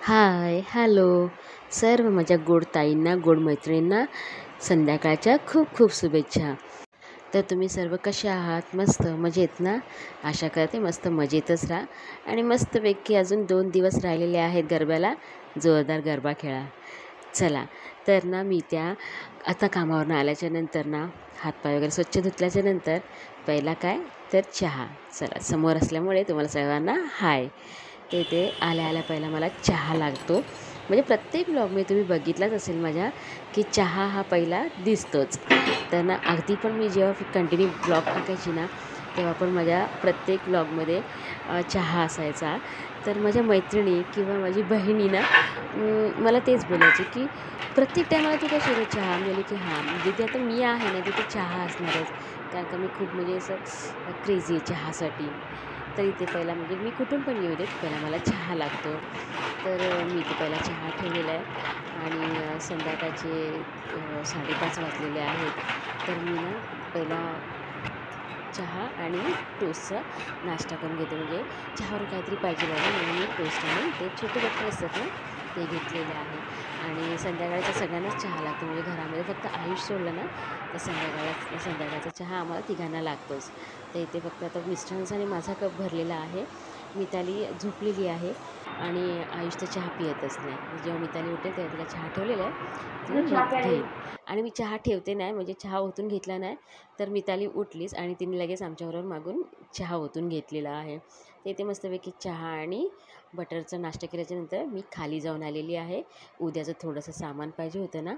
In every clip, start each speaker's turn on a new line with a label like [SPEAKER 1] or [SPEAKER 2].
[SPEAKER 1] हाय, hello. सर्व माझ्या गोड ताईंना, गोड मैत्रिणींना संध्याकाळच्या खूप खूप शुभेच्छा. तर तुम्ही सर्व कसे आहात? मस्त मजेत ना? आशा करते मस्त मजेतच राहा आणि मस्तपैकी अजून 2 दिवस राहिलेले आहेत गरब्याला. जोरदार गरबा खेळा. चला, तर ना मी त्या आता कामावरून आल्याच्यानंतर ना हातपाय वगैरे स्वच्छ धुतल्याच्यानंतर पहिला काय तर चहा. चला, समोर असल्यामुळे तुम्हाला सर्वांना हाय. ते आल्या आल्या पहिला मला चहा लागतो. म्हणजे प्रत्येक ब्लॉगमध्ये तुम्ही बघितलाच असेल माझ्या की चहा हा पहिला दिसतोच. तर ना अगदी पण मी जेव्हा कंटिन्यू ब्लॉग टाकायची ना तेव्हा पण माझ्या प्रत्येक ब्लॉगमध्ये चहा असायचा. तर माझ्या मैत्रिणी किंवा माझी बहिणी ना मला तेच बोलायची की प्रत्येक टायमाला तू काय शोधत चहा? मी की हां, जिथे आता मी आहे ना तिथे चहा असणारच. कारण का मी खूप म्हणजे असं क्रेझी आहे चहासाठी. तर इथे पहिला म्हणजे मी कुठून पण येऊ देत पहिला मला चहा लागतो. तर मी इथे पहिला चहा ठेवलेला आहे आणि संध्याकाळचे 5:30 वाजलेले आहेत. तर मी ना पहिला चहा आणि टोस्टचा नाश्ता करून घेते. म्हणजे चहावर काहीतरी पाहिजे बघा म्हणून मी टोस्ट आणि ते छोटे बटर असतात ना ते घेतलेले आहे. आणि संध्याकाळचा सगळ्यांनाच चहा लागतो. म्हणजे घरामध्ये फक्त आयुष सोडलं ना तर संध्याकाळचा चहा आम्हाला तिघांना लागतोच. तर इथे फक्त आता मिस्टरांचा आणि माझा कप भरलेला आहे. मिताली झोपलेली आहे आणि आयुष तर चहा पितच नाही. जेव्हा मिताली उठेल तेव्हा तिला चहा ठेवलेला आहे ती घेईल. आणि मी चहा ठेवते नाही म्हणजे चहा ओतून घेतला नाही तर मिताली उठलीच आणि तिने लगेच आमच्याबरोबर मागून चहा ओतून घेतलेला आहे. ते इथे मस्तपैकी चहा आणि बटरचा नाश्ता केल्याच्यानंतर मी खाली जाऊन आलेली आहे. उद्याचं थोडंसं सामान पाहिजे होतं ना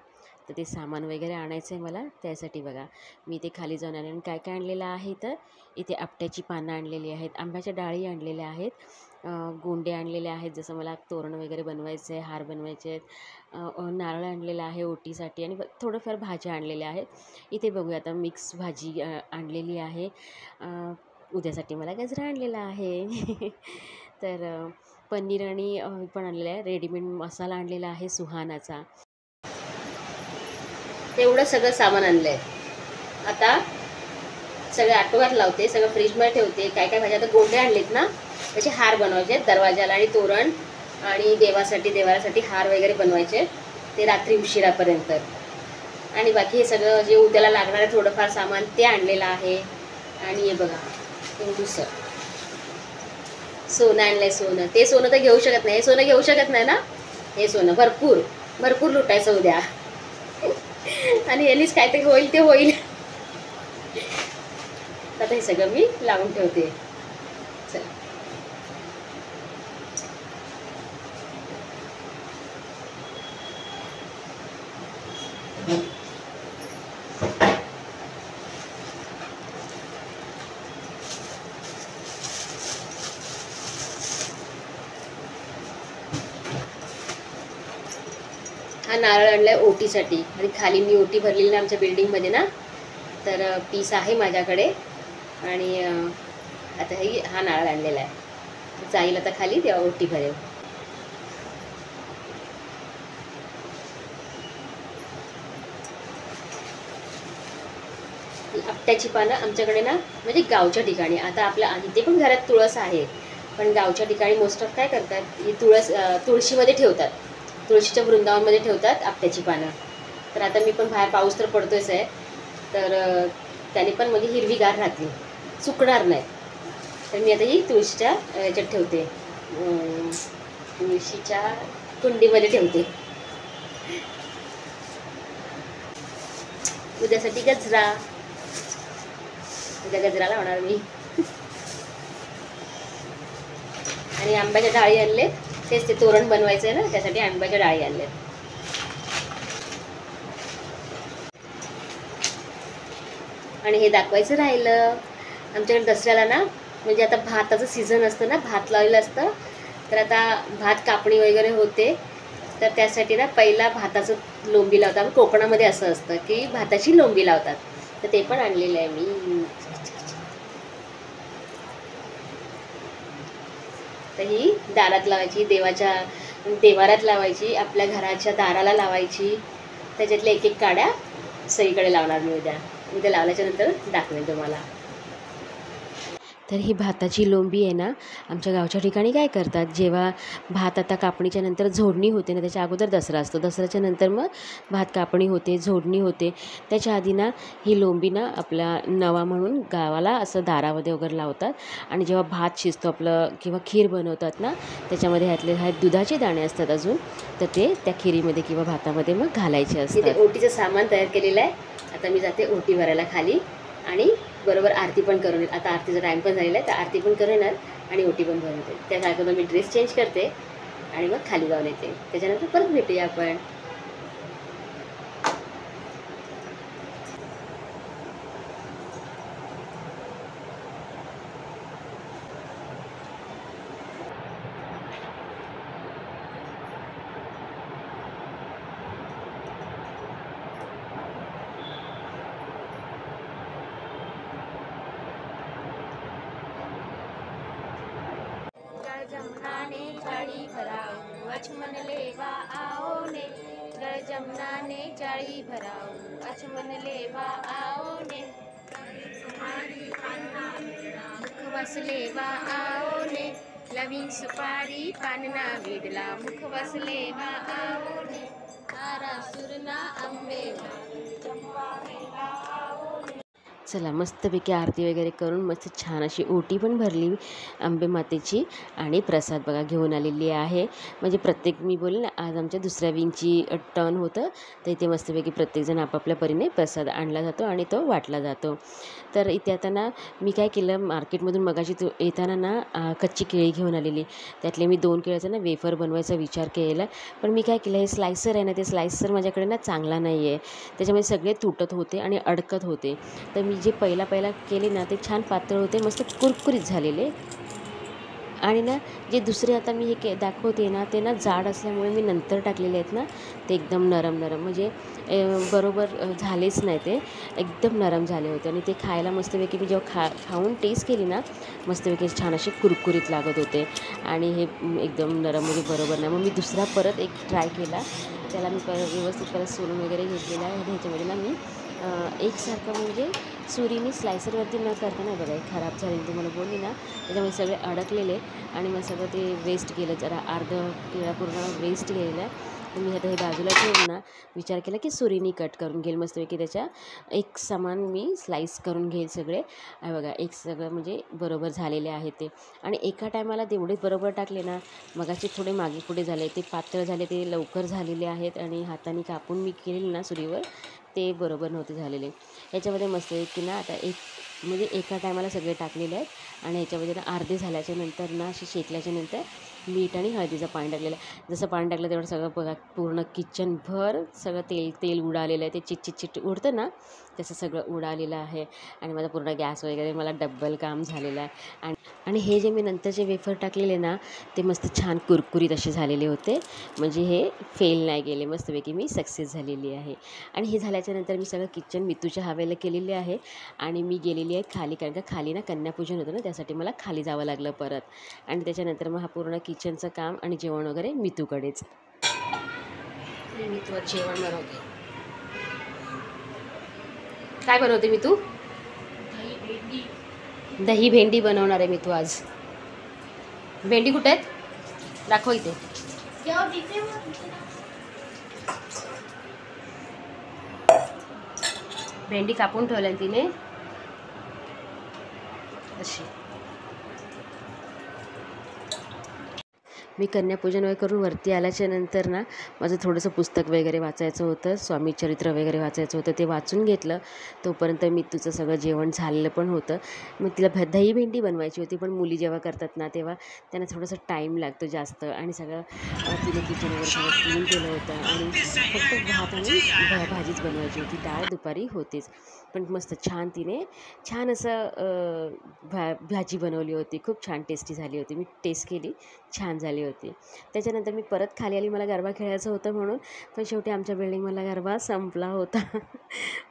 [SPEAKER 1] तर ते सामान वगैरे आणायचं आहे मला. त्यासाठी बघा मी इथे खाली जाऊन आले आणि काय काय आणलेलं आहे तर इथे आपट्याची पानं आणलेली आहेत, आंब्याच्या डाळी आणलेल्या आहेत, गोंडे आणलेले आहेत जसं मला तोरण वगैरे बनवायचं आहे, हार बनवायचे आहेत, नारळ आणलेला आहे ओटीसाठी आणि थोडंफार भाज्या आणलेल्या आहेत. इथे बघूया आता मिक्स भाजी आणलेली आहे. उद्यासाठी मला गजरा आणलेला आहे. तर पनीर आणि पण आणलेलं आहे. रेडीमेड मसाला आणलेला आहे सुहानाचा. एवढं सगळं सामान आणलं आहे. आता सगळं आटोक्यात लावते, सगळं फ्रीजमध्ये ठेवते. काय काय भाज्या आता गोंडे आणलेत ना त्याचे हार बनवायचे आहेत दरवाजाला आणि तोरण आणि देवासाठी हार वगैरे बनवायचे ते रात्री उशिरापर्यंत. आणि बाकी हे सगळं जे उद्याला लागणार आहे थोडंफार सामान ते आणलेलं आहे. आणि हे बघा एवढंसं सोनं आणलंय. सोनं ते सोनं तर घेऊ शकत नाही. हे सोनं घेऊ शकत नाही ना. हे सोनं भरपूर भरपूर लुटायचं उद्या. आणि यांनीच काहीतरी होईल ते होईल. आता हे सगळं मी लावून ठेवते. चला हा नारळ आणलाय ओटीसाठी आणि खाली मी ओटी भरलेली ना आमच्या बिल्डिंगमध्ये ना तर पीस आहे माझ्याकडे. आणि आता हा नारळ आणलेला आहे. जाईल आता खाली तेव्हा ओटी भरेल. आपट्याची पानं आमच्याकडे ना म्हणजे गावच्या ठिकाणी, आता आपल्या इथे पण घरात तुळस आहे पण गावच्या ठिकाणी मोस्ट ऑफ काय करतात ही तुळशीमध्ये ठेवतात. तुळशीच्या वृंदावनमध्ये ठेवतात आपट्याची पानं. तर आता मी पण बाहेर पाऊस तर पडतोच आहे तर त्याने पण म्हणजे हिरवीगार राहते, सुकणार नाही. तर मी आता ही तुळशीच्या याच्यात ठेवते, तुळशीच्या कुंडीमध्ये ठेवते. उद्यासाठी गजरा, उद्या गजरा लावणार मी. आणि आंब्याच्या डाळी आणलेत, तेच ते तोरण बनवायचं आहे ना त्यासाठी आंब्याच्या डाळी आणलेत. आणि हे दाखवायचं राहिलं आमच्याकडे दसऱ्याला ना म्हणजे आता भाताचं सीझन असतं ना, भात लावलेलं असतं. तर आता भात कापणी वगैरे होते तर त्यासाठी ना पहिला भाताचं लोंबी लावतात. कोकणामध्ये असं असतं की भाताची लोंबी लावतात. तर ते पण आणलेलं आहे मी. तर ही दारात लावायची, देवारात लावायची, आपल्या घराच्या दाराला लावायची. त्याच्यातल्या एक एक काड्या सगळीकडे लावणार मी उद्या लावल्याच्या नंतर दाखवेन तुम्हाला. तर ही भाताची लोंबी आहे ना, आमच्या गावच्या ठिकाणी काय करतात, जेव्हा भात आता कापणीच्या नंतर झोडणी होते ना, त्याच्या अगोदर दसरा असतो, दसऱ्याच्या नंतर मग भात कापणी होते, झोडणी होते. त्याच्या आधी ना ही लोंबी ना आपला नवा म्हणून गावाला असं दारामध्ये वगैरे लावतात. आणि जेव्हा भात शिजतो आपलं किंवा खीर बनवतात ना, त्याच्यामध्ये ह्यातले दुधाचे दाणे असतात अजून, तर ते त्या खिरीमध्ये किंवा भातामध्ये मग घालायचे असतात. ओटीचं सामान तयार केलेलं आहे. आता मी जाते ओटी भरायला खाली आणि बरोबर आरती पण करून येईल. आता आरतीचा टाईम पण झालेला आहे, तर आरती पण करून येणार आणि ओटी पण भरून येते. त्यासाठी मी ड्रेस चेंज करते आणि मग खाली जाऊन येते. त्याच्यानंतर परत भेटूया आपण.
[SPEAKER 2] जमुना ने जाळी भराऊ अचमन लेवा आओ ने, जळ जमुना ने जाळी भराऊ अचमन लेवा आओ ने, मुखवास लेवा आओ ने, लवीन सुपारी पानना विडला मुखवास लेवा आओ ने, आरा सुरना आंबेला चंपा वेला आओ ने.
[SPEAKER 1] चला मस्तपैकी आरती वगैरे करून मस्त छान अशी ओटी पण भरली अंबे मातेची आणि प्रसाद बघा घेऊन आलेली आहे. म्हणजे प्रत्येक मी बोलेन ना, आज आमच्या दुसऱ्या विंगची टर्न होतं, तर इथे मस्तपैकी प्रत्येकजण आपापल्या परीने प्रसाद आणला जातो आणि तो वाटला जातो. तर इथे आता ना मी काय केलं, मार्केटमधून मगाशी येताना ना कच्ची केळी घेऊन आलेली, त्यातले मी 2 केळ्याचा ना वेफर बनवायचा विचार केलेला. पण मी काय केलं, हे स्लायसर आहे ना, ते स्लायसर माझ्याकडे ना चांगला नाही आहे, त्याच्यामुळे सगळे तुटत होते आणि अडकत होते. तर मी जे पहिला केले ना, ते छान पातळ होते, मस्त कुरकुरीत झालेले. आणि ना जे दुसरे आता मी हे दाखवते ना, ते ना जाड असल्यामुळे मी नंतर टाकलेले आहेत ना, ते एकदम नरम म्हणजे बरोबर झालेच नाही, ते एकदम नरम झाले होते. आणि ते खायला मस्तपैकी मी जेव्हा खाऊन टेस्ट केली ना, मस्तपैकी छान असे कुरकुरीत लागत होते. आणि हे एकदम नरम म्हणजे बरोबर नाही. मग मी दुसरा परत एक ट्राय केला, त्याला मी व्यवस्थित परत सोलून वगैरे घेतलेला आहे. ह्याच्यामध्ये ना मी एकसारखं म्हणजे सुरीने स्लायसरवरती न करता नाही बघा, खराब झालेली तुम्हाला बोलली ना, त्याच्यामुळे सगळे अडकलेले आणि मग सगळं ते वेस्ट गेलं, जरा अर्ध केळा पूर्ण वेस्ट गेलेला आहे. तर मी आता हे बाजूला ठेवून ना विचार केला की सुरीने कट करून घेईल मस्तपैकी, त्याच्या एक समान मी स्लाईस करून घेईल सगळे. आहे बघा, एक सगळं म्हणजे बरोबर झालेले आहे ते. आणि एका टायमाला तेवढेच बरोबर टाकले ना, मगाचे थोडे मागे पुढे झाले, ते पातळ झाले, ते लवकर झालेले आहेत. आणि हाताने कापून मी केलेले ना सुरीवर, ते बरोबर नव्हते झालेले. याच्यामध्ये मस्त आहे की ना, आता म्हणजे एका टायमाला सगळे टाकलेले आहेत. आणि याच्यामध्ये ना अर्धे झाल्याच्या नंतर ना, असे शेकल्याच्या नंतर मीठ आणि हळदीचं पाणी टाकलेलं आहे. जसं पाणी टाकलं तेवढं सगळं बघा, पूर्ण किचनभर सगळं तेल उडालेलं आहे. ते चिट उडतं ना, तसं सगळं उडालेलं आहे. आणि माझा पूर्ण गॅस वगैरे मला डब्बल काम झालेलं आहे. आणि हे जे मी नंतरचे वेफर टाकलेले ना, ते मस्त छान कुरकुरीत असे झालेले होते. म्हणजे हे फेल नाही गेले, मस्तपैकी मी सक्सेस झालेली आहे. आणि हे झाल्याच्यानंतर मी सगळं किचन मितूच्या हवेला केलेले आहे. आणि मी गेलेली आहे खाली, कारण का खाली ना कन्यापूजन होतं ना, त्यासाठी मला खाली जावं लागलं परत. आणि त्याच्यानंतर मग हा पूर्ण किचनचं काम आणि जेवण वगैरे मितूकडेच. मी मितूवर जेवण बनवते. काय बनवते मितू? दही भेंडी बनवणार आहे मितू आज. भेंडी कुठे आहेत? दाखव इथे. भेंडी कापून ठेवल्या तिने अशी. मी कन्यापूजन वगैरे करून वरती आल्याच्या नंतर ना, माझं थोडंसं पुस्तक वगैरे वाचायचं होतं, स्वामी चरित्र वगैरे वाचायचं होतं, ते वाचून घेतलं. तोपर्यंत मितूचं सगळं जेवण झालेलं पण होतं. मग तिला दही भेंडी बनवायची होती, पण मुली जेव्हा करतात ना, तेव्हा त्यांना थोडंसं टाईम लागतो जास्त. आणि सगळं तिने किचन वगैरे सगळं क्लीन केलं होतं. आणि फक्त भात आणि भाजीच बनवायची होती, डाळ दुपारी होतीच. पण मस्त छान असं भाजी बनवली होती, खूप छान टेस्टी झाली होती. मी टेस्ट केली, छान झाली होती. होती. त्याच्यानंतर मी परत खाली आली, मला गरबा खेळायचं होतं म्हणून. पण शेवटी आमच्या बिल्डिंगमधला गरबा संपला होता.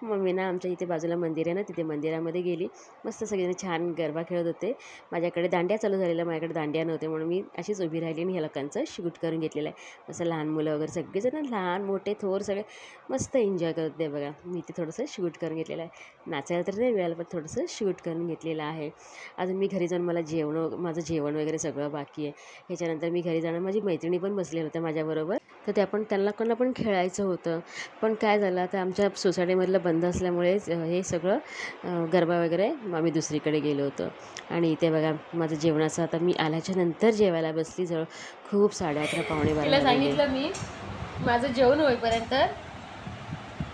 [SPEAKER 1] मग मी ना आमच्या इथे बाजूला मंदिर आहे ना, तिथे मंदिरामध्ये गेली. मस्त सगळेजण छान गरबा खेळत होते. माझ्याकडे दांड्या चालू झालेल्या, माझ्याकडे दांड्या नव्हते म्हणून मी अशीच उभी राहिली आणि ह्या लोकांचं शूट करून घेतलेलं आहे. असं लहान मुलं वगैरे सगळेजण, लहान मोठे थोर सगळे मस्त एन्जॉय करत होते बघा. मी ते थोडंसं शूट करून घेतलेलं आहे. नाचायला तर नाही मिळालं, पण थोडंसं शूट करून घेतलेलं आहे. अजून मी घरी जाऊन माझं जेवण वगैरे सगळं बाकी आहे. ह्याच्यानंतर मी घरी जाणार, माझी मैत्रिणी पण बसलेल्या होत्या माझ्याबरोबर, तर त्यांना पण खेळायचं होतं. पण काय झालं, आता आमच्या सोसायटीमधलं बंद असल्यामुळे हे सगळं गरबा वगैरे आम्ही दुसरीकडे गेलो होतो. आणि इथे बघा माझं जेवणाचं, आता मी आल्याच्या नंतर जेवायला बसली, जवळ खूप 11:30 पावणे 12
[SPEAKER 2] तिला सांगितलं मी माझं जेवण होईपर्यंत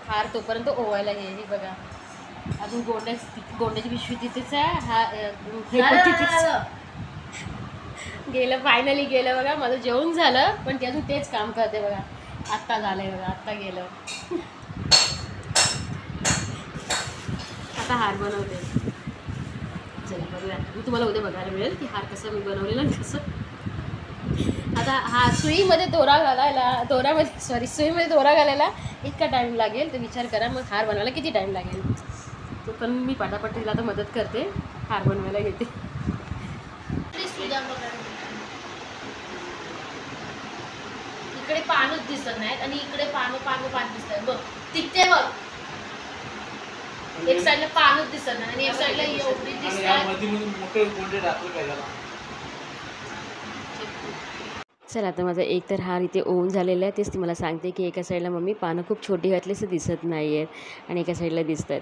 [SPEAKER 2] हार तोपर्यंत ओवायला गेली. बघा अजून गोंड्याची पिशवी तिथेच आहे. हे पण तिथेच गेलं, फायनली गेलं बघा. माझं जेवण झालं, पण ती अजून तेच काम करते बघा. आत्ता झालंय बघा, आत्ता गेलं. आता हार बनवते. चला बघूया, मी तुम्हाला उद्या बघायला मिळेल की हार कसं मी बनवलेला आणि कसं. आता सुईमध्ये दोरा घालायला इतका टाईम लागेल, तर विचार करा मग हार बनवायला किती टाईम लागेल. तो पण मी पटापट तिला आता मदत करते, हार बनवायला घेते. इकडे पानच दिसत नाहीत आणि इकडे पान दिसत आहेत बघ. तिथे बघ, एक साईडला पानच दिसत नाही आणि एक साईडला एवढी दिसतात.
[SPEAKER 1] चला आता माझा एक तर हार इथे ओवून झालेला आहे. तेच ती मला सांगते की एका साईडला मम्मी पानं खूप छोटी घातली असं दिसत नाही आहेत आणि एका साईडला दिसत आहेत.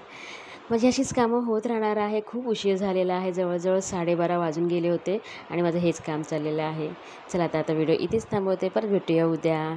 [SPEAKER 1] माझी अशीच कामं होत राहणार आहे. खूप उशीर झालेला आहे, जवळजवळ 12:30 वाजून गेले होते आणि माझं हेच काम चाललेलं आहे. चला आता व्हिडिओ इथेच थांबवते, परत भेटूया उद्या.